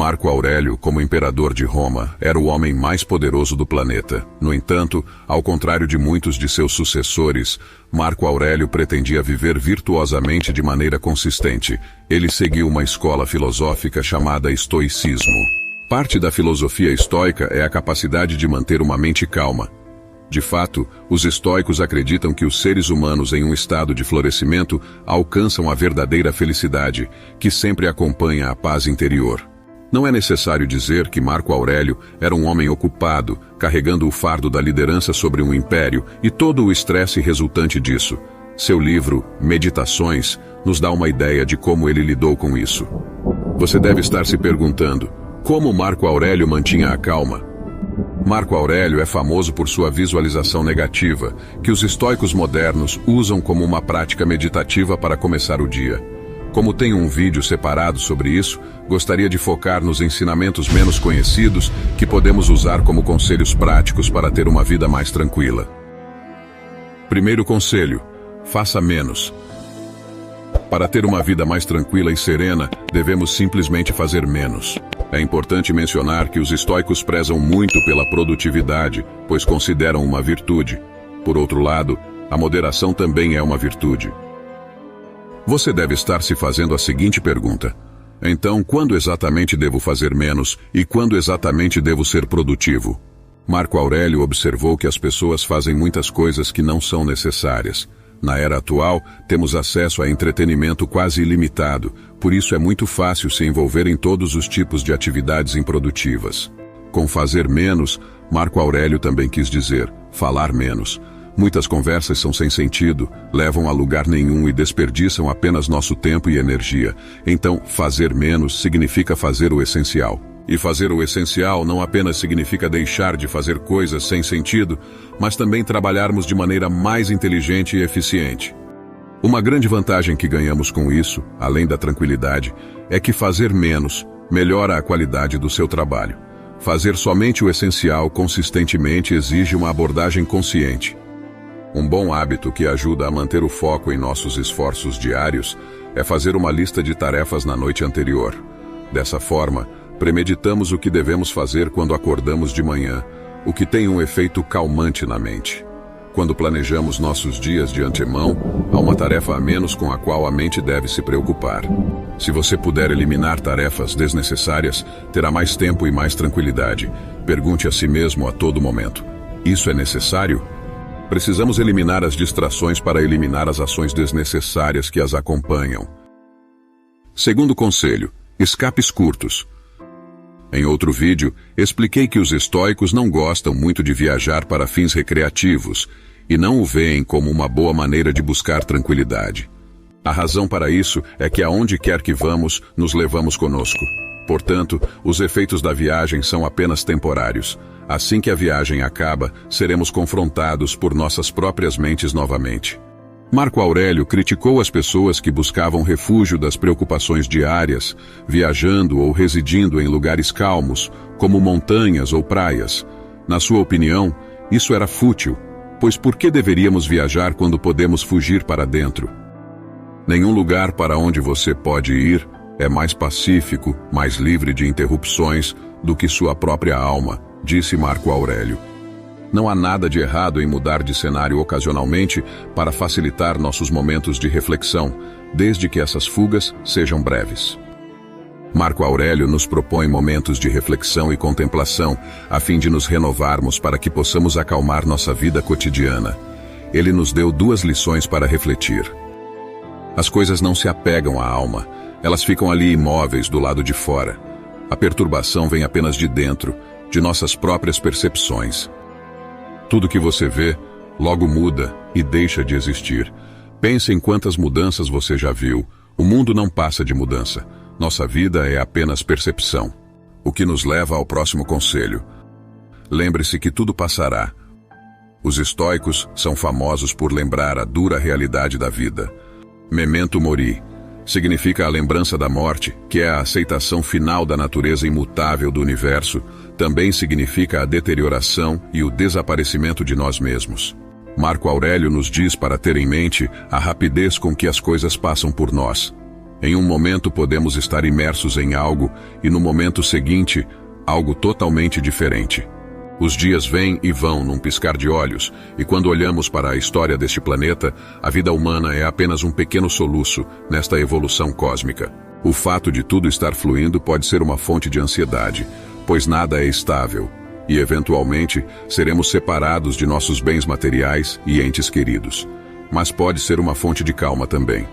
Marco Aurélio, como imperador de Roma, era o homem mais poderoso do planeta. No entanto, ao contrário de muitos de seus sucessores, Marco Aurélio pretendia viver virtuosamente de maneira consistente. Ele seguiu uma escola filosófica chamada estoicismo. Parte da filosofia estoica é a capacidade de manter uma mente calma. De fato, os estoicos acreditam que os seres humanos em um estado de florescimento alcançam a verdadeira felicidade, que sempre acompanha a paz interior. Não é necessário dizer que Marco Aurélio era um homem ocupado, carregando o fardo da liderança sobre um império e todo o estresse resultante disso. Seu livro, Meditações, nos dá uma ideia de como ele lidou com isso. Você deve estar se perguntando, como Marco Aurélio mantinha a calma? Marco Aurélio é famoso por sua visualização negativa, que os estoicos modernos usam como uma prática meditativa para começar o dia. Como tem um vídeo separado sobre isso, gostaria de focar nos ensinamentos menos conhecidos que podemos usar como conselhos práticos para ter uma vida mais tranquila. Primeiro conselho: faça menos. Para ter uma vida mais tranquila e serena, devemos simplesmente fazer menos. É importante mencionar que os estoicos prezam muito pela produtividade, pois consideram uma virtude. Por outro lado, a moderação também é uma virtude. Você deve estar se fazendo a seguinte pergunta: então, quando exatamente devo fazer menos e quando exatamente devo ser produtivo? Marco Aurélio observou que as pessoas fazem muitas coisas que não são necessárias. Na era atual, temos acesso a entretenimento quase ilimitado, por isso é muito fácil se envolver em todos os tipos de atividades improdutivas. Com fazer menos, Marco Aurélio também quis dizer falar menos. Muitas conversas são sem sentido, levam a lugar nenhum e desperdiçam apenas nosso tempo e energia. Então, fazer menos significa fazer o essencial. E fazer o essencial não apenas significa deixar de fazer coisas sem sentido, mas também trabalharmos de maneira mais inteligente e eficiente. Uma grande vantagem que ganhamos com isso, além da tranquilidade, é que fazer menos melhora a qualidade do seu trabalho. Fazer somente o essencial consistentemente exige uma abordagem consciente. Um bom hábito que ajuda a manter o foco em nossos esforços diários é fazer uma lista de tarefas na noite anterior. Dessa forma, premeditamos o que devemos fazer quando acordamos de manhã, o que tem um efeito calmante na mente. Quando planejamos nossos dias de antemão, há uma tarefa a menos com a qual a mente deve se preocupar. Se você puder eliminar tarefas desnecessárias, terá mais tempo e mais tranquilidade. Pergunte a si mesmo a todo momento: isso é necessário? Precisamos eliminar as distrações para eliminar as ações desnecessárias que as acompanham. Segundo conselho: escapes curtos. Em outro vídeo, expliquei que os estoicos não gostam muito de viajar para fins recreativos e não o veem como uma boa maneira de buscar tranquilidade. A razão para isso é que aonde quer que vamos, nos levamos conosco. Portanto, os efeitos da viagem são apenas temporários. Assim que a viagem acaba, seremos confrontados por nossas próprias mentes novamente. Marco Aurélio criticou as pessoas que buscavam refúgio das preocupações diárias, viajando ou residindo em lugares calmos, como montanhas ou praias. Na sua opinião, isso era fútil, pois por que deveríamos viajar quando podemos fugir para dentro? Nenhum lugar para onde você pode ir é mais pacífico, mais livre de interrupções do que sua própria alma, disse Marco Aurélio. Não há nada de errado em mudar de cenário ocasionalmente para facilitar nossos momentos de reflexão, desde que essas fugas sejam breves. Marco Aurélio nos propõe momentos de reflexão e contemplação, a fim de nos renovarmos para que possamos acalmar nossa vida cotidiana. Ele nos deu 2 lições para refletir. As coisas não se apegam à alma, elas ficam ali imóveis do lado de fora. A perturbação vem apenas de dentro, de nossas próprias percepções. Tudo que você vê, logo muda e deixa de existir. Pense em quantas mudanças você já viu. O mundo não passa de mudança. Nossa vida é apenas percepção. O que nos leva ao próximo conselho. Lembre-se que tudo passará. Os estoicos são famosos por lembrar a dura realidade da vida. Memento mori significa a lembrança da morte, que é a aceitação final da natureza imutável do universo. Também significa a deterioração e o desaparecimento de nós mesmos. Marco Aurélio nos diz para ter em mente a rapidez com que as coisas passam por nós. Em um momento podemos estar imersos em algo e no momento seguinte, algo totalmente diferente. Os dias vêm e vão num piscar de olhos, e quando olhamos para a história deste planeta, a vida humana é apenas um pequeno soluço nesta evolução cósmica. O fato de tudo estar fluindo pode ser uma fonte de ansiedade, pois nada é estável, e eventualmente seremos separados de nossos bens materiais e entes queridos. Mas pode ser uma fonte de calma também.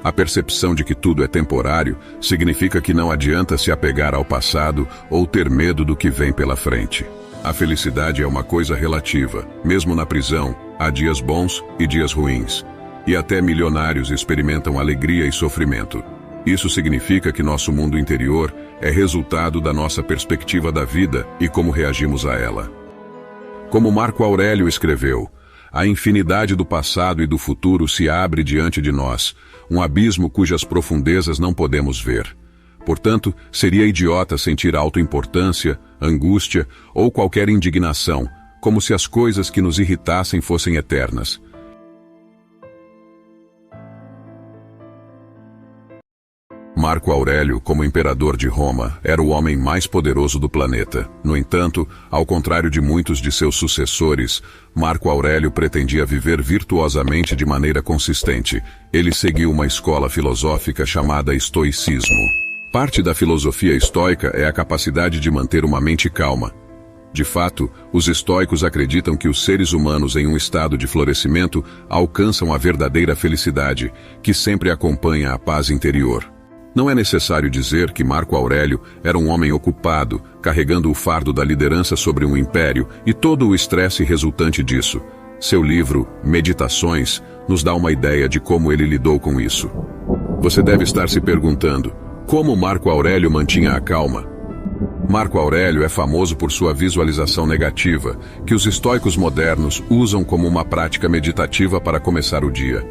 A percepção de que tudo é temporário significa que não adianta se apegar ao passado ou ter medo do que vem pela frente. A felicidade é uma coisa relativa. Mesmo na prisão, há dias bons e dias ruins. E até milionários experimentam alegria e sofrimento. Isso significa que nosso mundo interior é resultado da nossa perspectiva da vida e como reagimos a ela. Como Marco Aurélio escreveu, a infinidade do passado e do futuro se abre diante de nós, um abismo cujas profundezas não podemos ver. Portanto, seria idiota sentir autoimportância, angústia ou qualquer indignação, como se as coisas que nos irritassem fossem eternas. Marco Aurélio, como imperador de Roma, era o homem mais poderoso do planeta. No entanto, ao contrário de muitos de seus sucessores, Marco Aurélio pretendia viver virtuosamente de maneira consistente. Ele seguiu uma escola filosófica chamada estoicismo. Parte da filosofia estoica é a capacidade de manter uma mente calma. De fato, os estoicos acreditam que os seres humanos em um estado de florescimento alcançam a verdadeira felicidade, que sempre acompanha a paz interior. Não é necessário dizer que Marco Aurélio era um homem ocupado, carregando o fardo da liderança sobre um império e todo o estresse resultante disso. Seu livro, Meditações, nos dá uma ideia de como ele lidou com isso. Você deve estar se perguntando, como Marco Aurélio mantinha a calma? Marco Aurélio é famoso por sua visualização negativa, que os estoicos modernos usam como uma prática meditativa para começar o dia.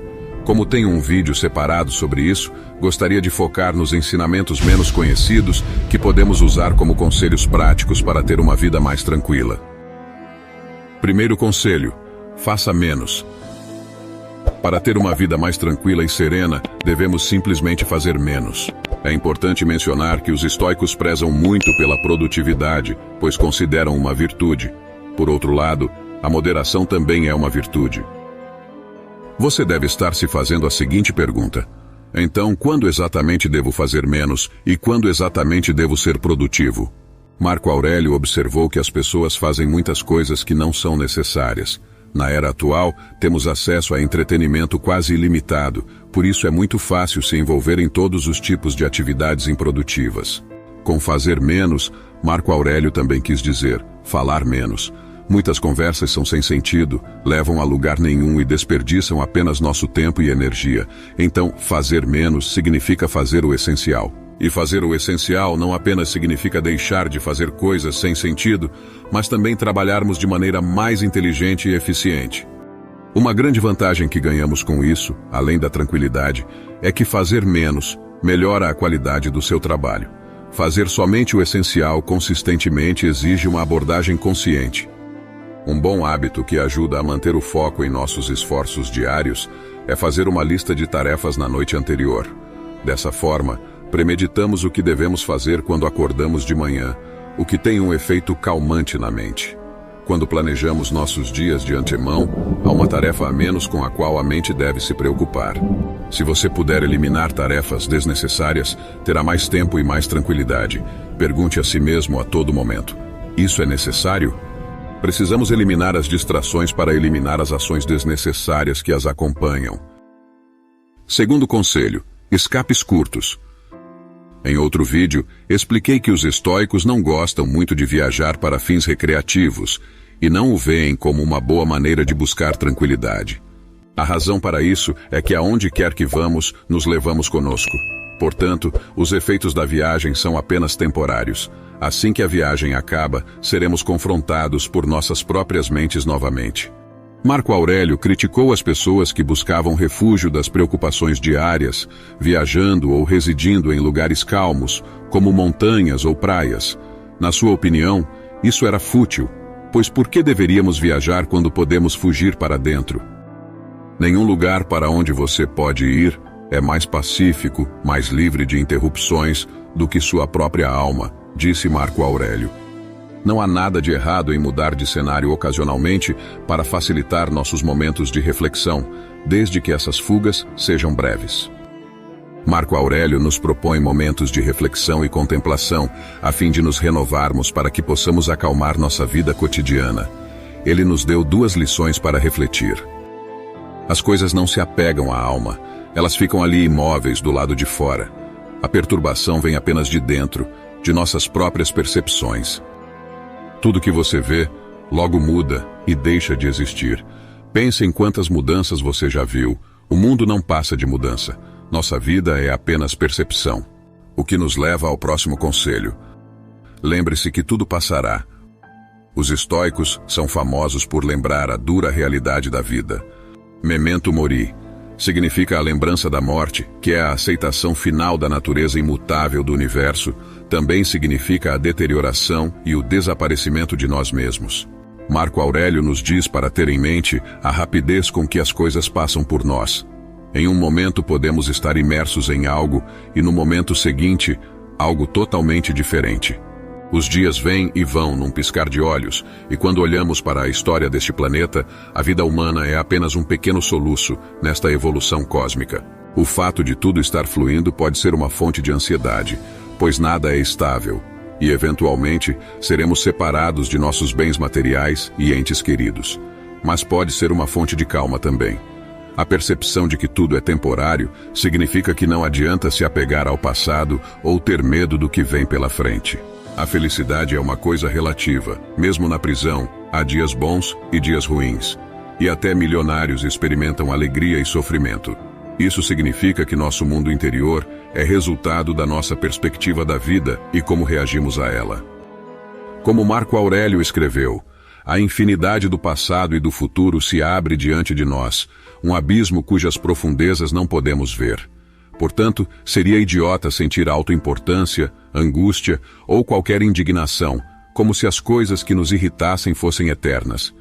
Como tem um vídeo separado sobre isso, gostaria de focar nos ensinamentos menos conhecidos que podemos usar como conselhos práticos para ter uma vida mais tranquila. Primeiro conselho: faça menos. Para ter uma vida mais tranquila e serena, devemos simplesmente fazer menos. É importante mencionar que os estoicos prezam muito pela produtividade, pois consideram uma virtude. Por outro lado, a moderação também é uma virtude. Você deve estar se fazendo a seguinte pergunta: então, quando exatamente devo fazer menos e quando exatamente devo ser produtivo? Marco Aurélio observou que as pessoas fazem muitas coisas que não são necessárias. Na era atual, temos acesso a entretenimento quase ilimitado, por isso é muito fácil se envolver em todos os tipos de atividades improdutivas. Com fazer menos, Marco Aurélio também quis dizer falar menos. Muitas conversas são sem sentido, levam a lugar nenhum e desperdiçam apenas nosso tempo e energia. Então, fazer menos significa fazer o essencial. E fazer o essencial não apenas significa deixar de fazer coisas sem sentido, mas também trabalharmos de maneira mais inteligente e eficiente. Uma grande vantagem que ganhamos com isso, além da tranquilidade, é que fazer menos melhora a qualidade do seu trabalho. Fazer somente o essencial consistentemente exige uma abordagem consciente. Um bom hábito que ajuda a manter o foco em nossos esforços diários é fazer uma lista de tarefas na noite anterior. Dessa forma, premeditamos o que devemos fazer quando acordamos de manhã, o que tem um efeito calmante na mente. Quando planejamos nossos dias de antemão, há uma tarefa a menos com a qual a mente deve se preocupar. Se você puder eliminar tarefas desnecessárias, terá mais tempo e mais tranquilidade. Pergunte a si mesmo a todo momento: isso é necessário? Precisamos eliminar as distrações para eliminar as ações desnecessárias que as acompanham. Segundo conselho: escapes curtos. Em outro vídeo, expliquei que os estoicos não gostam muito de viajar para fins recreativos e não o veem como uma boa maneira de buscar tranquilidade. A razão para isso é que aonde quer que vamos, nos levamos conosco. Portanto, os efeitos da viagem são apenas temporários. Assim que a viagem acaba, seremos confrontados por nossas próprias mentes novamente. Marco Aurélio criticou as pessoas que buscavam refúgio das preocupações diárias, viajando ou residindo em lugares calmos, como montanhas ou praias. Na sua opinião, isso era fútil, pois por que deveríamos viajar quando podemos fugir para dentro? Nenhum lugar para onde você pode ir é mais pacífico, mais livre de interrupções do que sua própria alma, disse Marco Aurélio. Não há nada de errado em mudar de cenário ocasionalmente para facilitar nossos momentos de reflexão, desde que essas fugas sejam breves. Marco Aurélio nos propõe momentos de reflexão e contemplação, a fim de nos renovarmos para que possamos acalmar nossa vida cotidiana. Ele nos deu 2 lições para refletir. As coisas não se apegam à alma, elas ficam ali imóveis do lado de fora. A perturbação vem apenas de dentro, de nossas próprias percepções. Tudo que você vê, logo muda e deixa de existir. Pense em quantas mudanças você já viu. O mundo não passa de mudança. Nossa vida é apenas percepção. O que nos leva ao próximo conselho. Lembre-se que tudo passará. Os estoicos são famosos por lembrar a dura realidade da vida. Memento mori significa a lembrança da morte, que é a aceitação final da natureza imutável do universo. Também significa a deterioração e o desaparecimento de nós mesmos. Marco Aurélio nos diz para ter em mente a rapidez com que as coisas passam por nós. Em um momento podemos estar imersos em algo e no momento seguinte, algo totalmente diferente. Os dias vêm e vão num piscar de olhos, e quando olhamos para a história deste planeta, a vida humana é apenas um pequeno soluço nesta evolução cósmica. O fato de tudo estar fluindo pode ser uma fonte de ansiedade, pois nada é estável, e eventualmente seremos separados de nossos bens materiais e entes queridos. Mas pode ser uma fonte de calma também. A percepção de que tudo é temporário significa que não adianta se apegar ao passado ou ter medo do que vem pela frente. A felicidade é uma coisa relativa. Mesmo na prisão, há dias bons e dias ruins. E até milionários experimentam alegria e sofrimento. Isso significa que nosso mundo interior é resultado da nossa perspectiva da vida e como reagimos a ela. Como Marco Aurélio escreveu, a infinidade do passado e do futuro se abre diante de nós, um abismo cujas profundezas não podemos ver. Portanto, seria idiota sentir autoimportância, angústia ou qualquer indignação, como se as coisas que nos irritassem fossem eternas.